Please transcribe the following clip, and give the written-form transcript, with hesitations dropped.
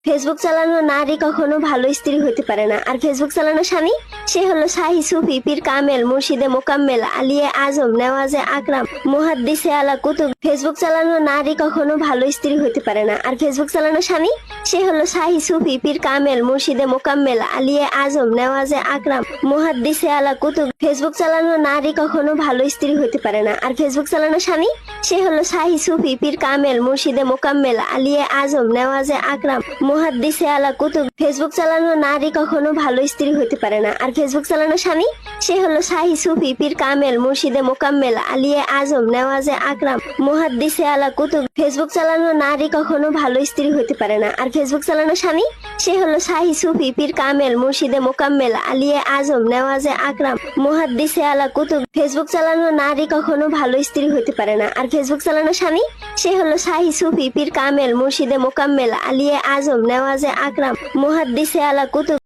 Facebook চালানো নারী কখনো ভালো স্ত্রী হতে পারে না। আর ফেসবুক চালানো স্বামী, সে হলো শাহী সুফি পীর কামেল মুর্শিদে মোকাম্মেল আলিয়ে আজম নেওয়াজে আকরাম মুহাদ্দিসে আলা কুতুব। ফেসবুক চালানো নারী কখনো ভালো স্ত্রী হতে পারে না। আর ফেসবুক চালানো স্বামী, সে হলো শাহী সুফি পীর কামেল মুর্শিদে মোকাম্মেল আলিয়ে আজম নেওয়াজে আকরাম মুহাদ্দিসে আলা কুতুব। ফেসবুক চালানো নারী কখনো ভালো স্ত্রী হতে পারে না। আর ফেসবুক চালানো স্বামী, সে হলো শাহী সুফি পীর কামেল মুর্শিদে মোকাম্মেল আলিয়ে আজম নেওয়াজে আকরাম মুহাদ্দিসে আলা কুতুব। ফেসবুক চালানো নারী কখনো ভালো স্ত্রী হতে পারে না। আর ফেসবুক চালানো স্বামী, সে হলো শাহী সুফি পীর কামেল মুর্শিদে মোকাম্মেল আলিয়ে আজম নেওয়াজে আকরাম মুহাদ্দিসে আলা কুতুব। ফেসবুক চালানো নারী কখনো ভালো স্ত্রী হতে পারে না। আর ফেসবুক চালানো স্বামী, সে হলো শাহী সুফি পীর কামেল মুর্শিদে মোকাম্মেল আলিয়ে আজম নেওয়াজে আকরাম মুহাদ্দিসে আলা কুতুব। ফেসবুক চালানো নারী কখনো ভালো স্ত্রী হতে পারে না। আর ফেসবুক চালানো স্বামী, সে হলো শাহী সুফি পীর কামেল মুর্শিদে মোকাম্মেল আলিয়ে আজম নেওয়াজে আকরাম মুহাদ্দিসে আলা কুতুব।